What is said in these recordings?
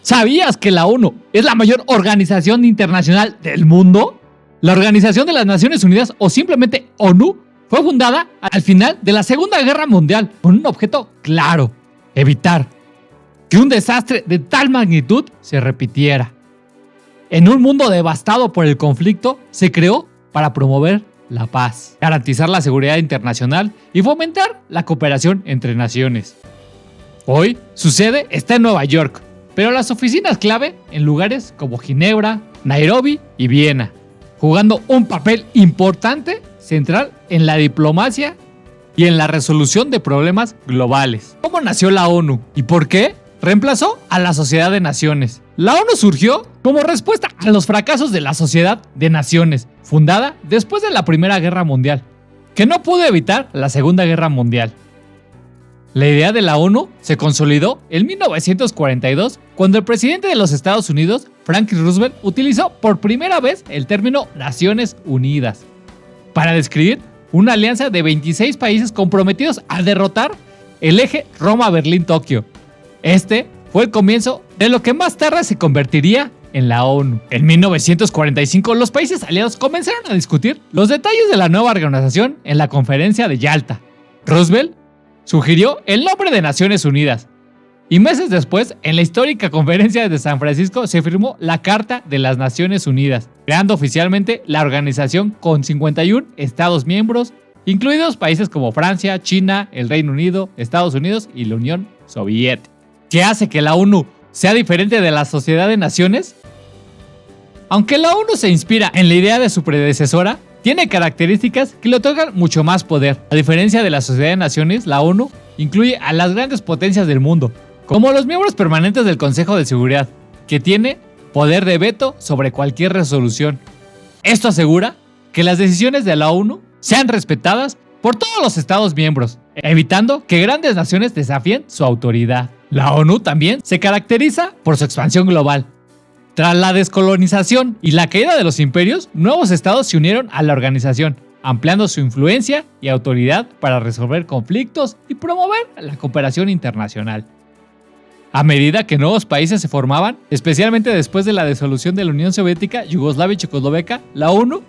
¿Sabías que la ONU es la mayor organización internacional del mundo? La Organización de las Naciones Unidas, o simplemente ONU, fue fundada al final de la Segunda Guerra Mundial con un objeto claro: evitar que un desastre de tal magnitud se repitiera. En un mundo devastado por el conflicto, se creó para promover la paz, garantizar la seguridad internacional y fomentar la cooperación entre naciones. Hoy, su sede está en Nueva York, pero las oficinas clave en lugares como Ginebra, Nairobi y Viena, jugando un papel importante central en la diplomacia y en la resolución de problemas globales. ¿Cómo nació la ONU y por qué? Reemplazó a la Sociedad de Naciones. La ONU surgió como respuesta a los fracasos de la Sociedad de Naciones, fundada después de la Primera Guerra Mundial, que no pudo evitar la Segunda Guerra Mundial. La idea de la ONU se consolidó en 1942 cuando el presidente de los Estados Unidos, Franklin Roosevelt, utilizó por primera vez el término Naciones Unidas para describir una alianza de 26 países comprometidos a derrotar el eje Roma-Berlín-Tokio. Este fue el comienzo de lo que más tarde se convertiría en la ONU. En 1945, los países aliados comenzaron a discutir los detalles de la nueva organización en la Conferencia de Yalta. Roosevelt sugirió el nombre de Naciones Unidas, y meses después, en la histórica Conferencia de San Francisco, se firmó la Carta de las Naciones Unidas, creando oficialmente la organización con 51 Estados miembros, incluidos países como Francia, China, el Reino Unido, Estados Unidos y la Unión Soviética. ¿Qué hace que la ONU sea diferente de la Sociedad de Naciones? Aunque la ONU se inspira en la idea de su predecesora, tiene características que le otorgan mucho más poder. A diferencia de la Sociedad de Naciones, la ONU incluye a las grandes potencias del mundo, como los miembros permanentes del Consejo de Seguridad, que tiene poder de veto sobre cualquier resolución. Esto asegura que las decisiones de la ONU sean respetadas por todos los Estados miembros, evitando que grandes naciones desafíen su autoridad. La ONU también se caracteriza por su expansión global. Tras la descolonización y la caída de los imperios, nuevos estados se unieron a la organización, ampliando su influencia y autoridad para resolver conflictos y promover la cooperación internacional. A medida que nuevos países se formaban, especialmente después de la disolución de la Unión Soviética, Yugoslavia y Checoslovaquia, la ONU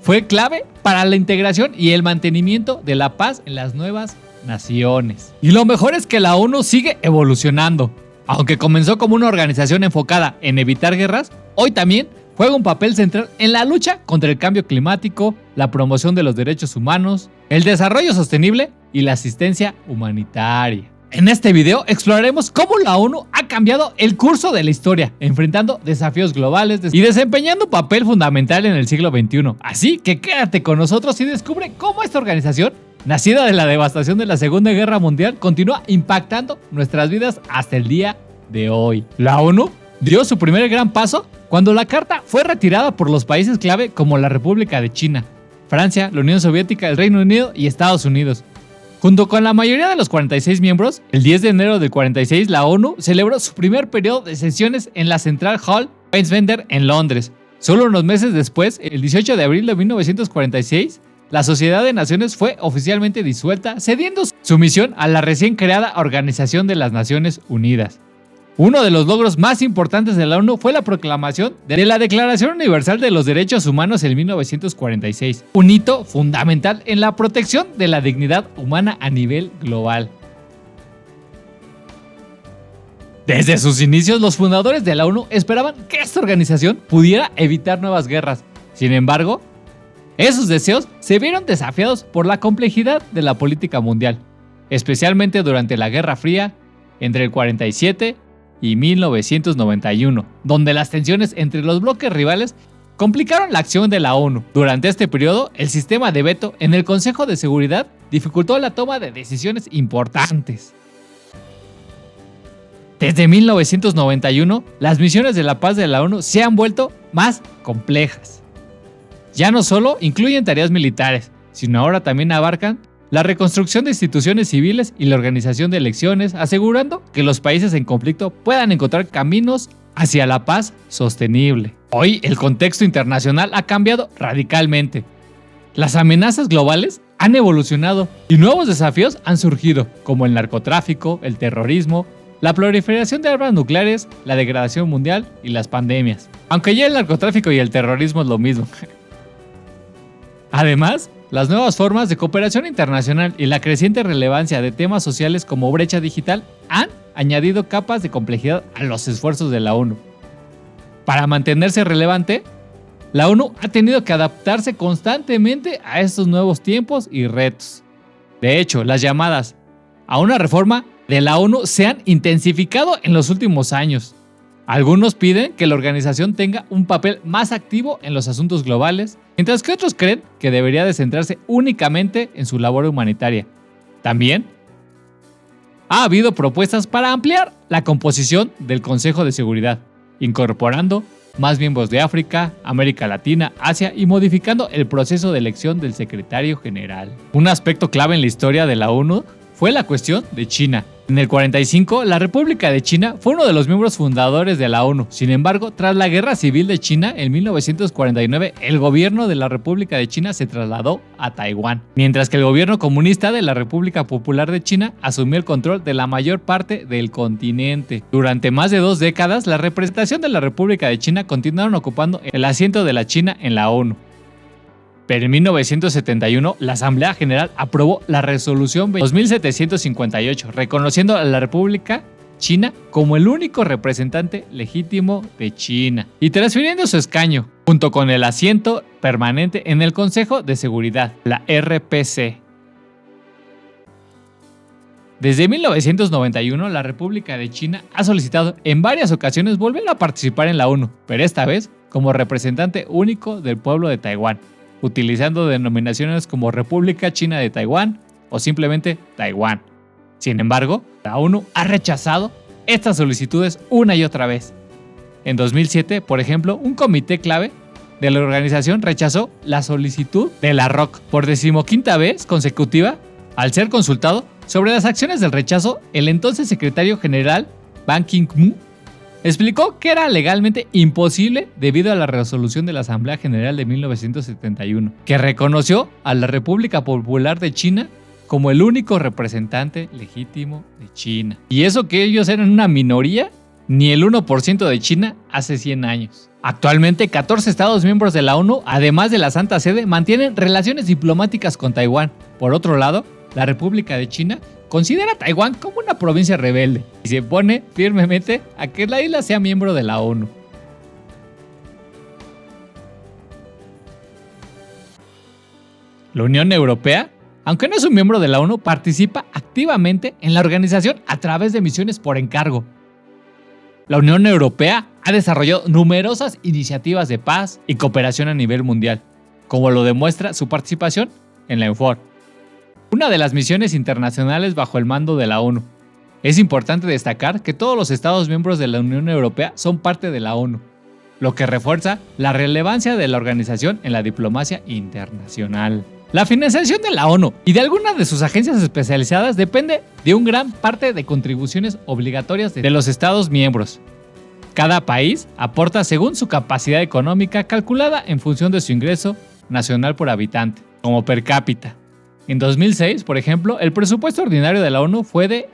fue clave para la integración y el mantenimiento de la paz en las nuevas naciones. Y lo mejor es que la ONU sigue evolucionando. Aunque comenzó como una organización enfocada en evitar guerras, hoy también juega un papel central en la lucha contra el cambio climático, la promoción de los derechos humanos, el desarrollo sostenible y la asistencia humanitaria. En este video exploraremos cómo la ONU ha cambiado el curso de la historia, enfrentando desafíos globales y desempeñando un papel fundamental en el siglo XXI. Así que quédate con nosotros y descubre cómo esta organización, nacida de la devastación de la Segunda Guerra Mundial, continúa impactando nuestras vidas hasta el día de hoy. La ONU dio su primer gran paso cuando la carta fue retirada por los países clave como la República de China, Francia, la Unión Soviética, el Reino Unido y Estados Unidos. Junto con la mayoría de los 46 miembros, el 10 de enero del 46 la ONU celebró su primer periodo de sesiones en la Central Hall Westminster en Londres. Solo unos meses después, el 18 de abril de 1946, la Sociedad de Naciones fue oficialmente disuelta, cediendo su misión a la recién creada Organización de las Naciones Unidas. Uno de los logros más importantes de la ONU fue la proclamación de la Declaración Universal de los Derechos Humanos en 1946, un hito fundamental en la protección de la dignidad humana a nivel global. Desde sus inicios, los fundadores de la ONU esperaban que esta organización pudiera evitar nuevas guerras. Sin embargo, esos deseos se vieron desafiados por la complejidad de la política mundial, especialmente durante la Guerra Fría entre el 47 y 1991, donde las tensiones entre los bloques rivales complicaron la acción de la ONU. Durante este periodo, el sistema de veto en el Consejo de Seguridad dificultó la toma de decisiones importantes. Desde 1991, las misiones de la paz de la ONU se han vuelto más complejas. Ya no solo incluyen tareas militares, sino ahora también abarcan la reconstrucción de instituciones civiles y la organización de elecciones, asegurando que los países en conflicto puedan encontrar caminos hacia la paz sostenible. Hoy el contexto internacional ha cambiado radicalmente. Las amenazas globales han evolucionado y nuevos desafíos han surgido, como el narcotráfico, el terrorismo la proliferación de armas nucleares, la degradación mundial y las pandemias. Aunque ya el narcotráfico y el terrorismo es lo mismo. Además, las nuevas formas de cooperación internacional y la creciente relevancia de temas sociales como brecha digital han añadido capas de complejidad a los esfuerzos de la ONU. Para mantenerse relevante, la ONU ha tenido que adaptarse constantemente a estos nuevos tiempos y retos. De hecho, las llamadas a una reforma de la ONU se han intensificado en los últimos años. Algunos piden que la organización tenga un papel más activo en los asuntos globales, mientras que otros creen que debería de centrarse únicamente en su labor humanitaria. También ha habido propuestas para ampliar la composición del Consejo de Seguridad, incorporando más miembros de África, América Latina, Asia y modificando el proceso de elección del secretario general. Un aspecto clave en la historia de la ONU fue la cuestión de China. En el 45, la República de China fue uno de los miembros fundadores de la ONU. Sin embargo, tras la Guerra Civil de China en 1949, el gobierno de la República de China se trasladó a Taiwán, mientras que el gobierno comunista de la República Popular de China asumió el control de la mayor parte del continente. Durante más de 2 décadas, la representación de la República de China continuaron ocupando el asiento de la China en la ONU. Pero en 1971, la Asamblea General aprobó la Resolución 2758, reconociendo a la República China como el único representante legítimo de China y transfiriendo su escaño, junto con el asiento permanente en el Consejo de Seguridad, la RPC. Desde 1991, la República de China ha solicitado en varias ocasiones volver a participar en la ONU, pero esta vez como representante único del pueblo de Taiwán, utilizando denominaciones como República China de Taiwán o simplemente Taiwán. Sin embargo, la ONU ha rechazado estas solicitudes una y otra vez. En 2007, por ejemplo, un comité clave de la organización rechazó la solicitud de la ROC por 15ª vez consecutiva. Al ser consultado sobre las acciones del rechazo, el entonces secretario general Ban Ki-moon explicó que era legalmente imposible debido a la resolución de la Asamblea General de 1971, que reconoció a la República Popular de China como el único representante legítimo de China. Y eso que ellos eran una minoría, ni el 1% de China hace 100 años. Actualmente, 14 estados miembros de la ONU, además de la Santa Sede, mantienen relaciones diplomáticas con Taiwán. Por otro lado, la República de China considera a Taiwán como una provincia rebelde y se opone firmemente a que la isla sea miembro de la ONU. La Unión Europea, aunque no es un miembro de la ONU, participa activamente en la organización a través de misiones por encargo. La Unión Europea ha desarrollado numerosas iniciativas de paz y cooperación a nivel mundial, como lo demuestra su participación en la EUFOR, una de las misiones internacionales bajo el mando de la ONU. Es importante destacar que todos los Estados miembros de la Unión Europea son parte de la ONU, lo que refuerza la relevancia de la organización en la diplomacia internacional. La financiación de la ONU y de algunas de sus agencias especializadas depende de una gran parte de contribuciones obligatorias de los Estados miembros. Cada país aporta según su capacidad económica calculada en función de su ingreso nacional por habitante, como per cápita. En 2006, por ejemplo, el presupuesto ordinario de la ONU fue de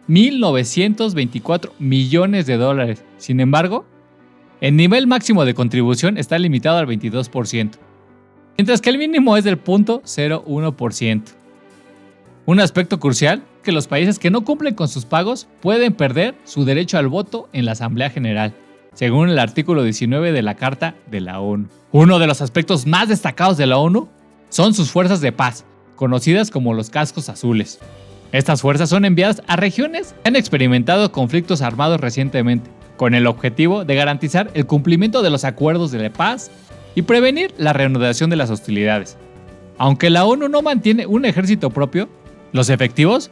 1.924 millones de dólares. Sin embargo, el nivel máximo de contribución está limitado al 22%, mientras que el mínimo es del 0.01%. Un aspecto crucial es que los países que no cumplen con sus pagos pueden perder su derecho al voto en la Asamblea General, según el artículo 19 de la Carta de la ONU. Uno de los aspectos más destacados de la ONU son sus fuerzas de paz, conocidas como los cascos azules. Estas fuerzas son enviadas a regiones que han experimentado conflictos armados recientemente, con el objetivo de garantizar el cumplimiento de los acuerdos de paz y prevenir la reanudación de las hostilidades. Aunque la ONU no mantiene un ejército propio, los efectivos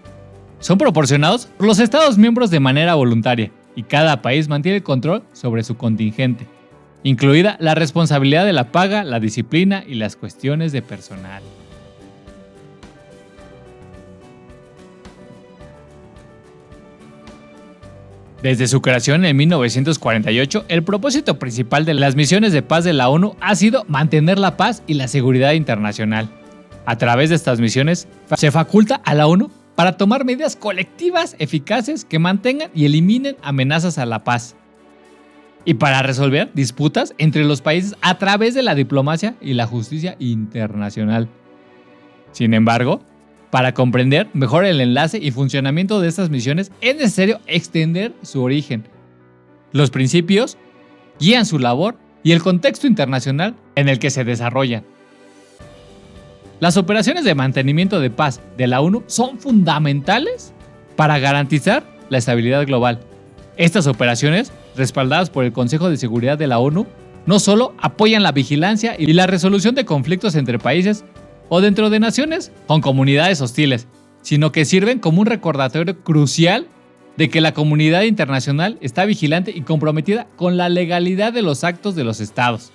son proporcionados por los Estados miembros de manera voluntaria y cada país mantiene el control sobre su contingente, incluida la responsabilidad de la paga, la disciplina y las cuestiones de personal. Desde su creación en 1948, el propósito principal de las misiones de paz de la ONU ha sido mantener la paz y la seguridad internacional. A través de estas misiones, se faculta a la ONU para tomar medidas colectivas eficaces que mantengan y eliminen amenazas a la paz, y para resolver disputas entre los países a través de la diplomacia y la justicia internacional. Sin embargo, para comprender mejor el enlace y funcionamiento de estas misiones es necesario extender su origen, los principios guían su labor y el contexto internacional en el que se desarrollan. Las operaciones de mantenimiento de paz de la ONU son fundamentales para garantizar la estabilidad global. Estas operaciones, respaldadas por el Consejo de Seguridad de la ONU, no solo apoyan la vigilancia y la resolución de conflictos entre países o dentro de naciones con comunidades hostiles, sino que sirven como un recordatorio crucial de que la comunidad internacional está vigilante y comprometida con la legalidad de los actos de los estados.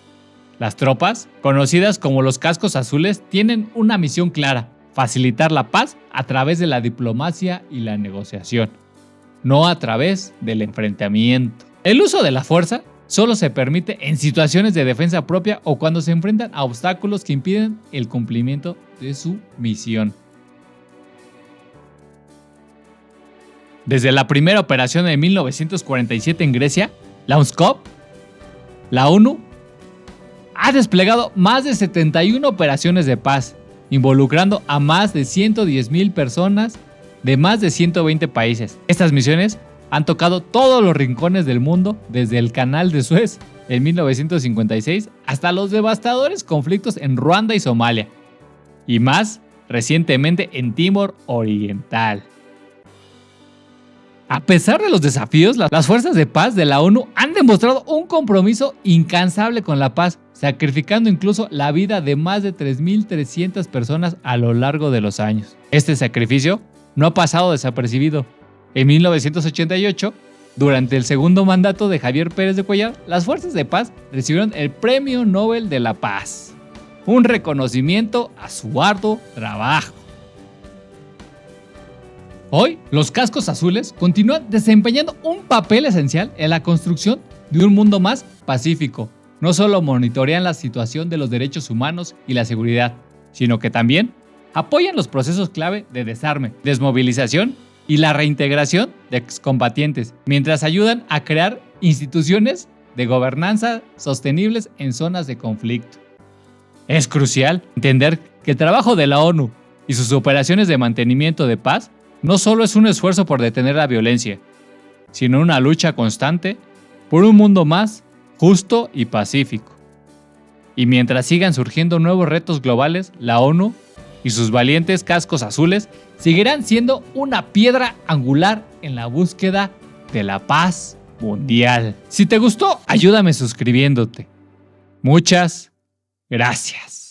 Las tropas, conocidas como los cascos azules, tienen una misión clara: facilitar la paz a través de la diplomacia y la negociación, no a través del enfrentamiento. El uso de la fuerza solo se permite en situaciones de defensa propia o cuando se enfrentan a obstáculos que impiden el cumplimiento de su misión. Desde la primera operación de 1947 en Grecia, la UNSCOP, la ONU ha desplegado más de 71 operaciones de paz, involucrando a más de 110,000 personas de más de 120 países. Estas misiones han tocado todos los rincones del mundo, desde el Canal de Suez en 1956 hasta los devastadores conflictos en Ruanda y Somalia, y más recientemente en Timor Oriental. A pesar de los desafíos, las fuerzas de paz de la ONU han demostrado un compromiso incansable con la paz, sacrificando incluso la vida de más de 3,300 personas a lo largo de los años. Este sacrificio no ha pasado desapercibido. En 1988, durante el segundo mandato de Javier Pérez de Cuellar, las fuerzas de paz recibieron el Premio Nobel de la Paz, un reconocimiento a su arduo trabajo. Hoy, los cascos azules continúan desempeñando un papel esencial en la construcción de un mundo más pacífico. No solo monitorean la situación de los derechos humanos y la seguridad, sino que también apoyan los procesos clave de desarme, desmovilización y la reintegración de excombatientes, mientras ayudan a crear instituciones de gobernanza sostenibles en zonas de conflicto. Es crucial entender que el trabajo de la ONU y sus operaciones de mantenimiento de paz no solo es un esfuerzo por detener la violencia, sino una lucha constante por un mundo más justo y pacífico. Y mientras sigan surgiendo nuevos retos globales, la ONU y sus valientes cascos azules seguirán siendo una piedra angular en la búsqueda de la paz mundial. Si te gustó, ayúdame suscribiéndote. Muchas gracias.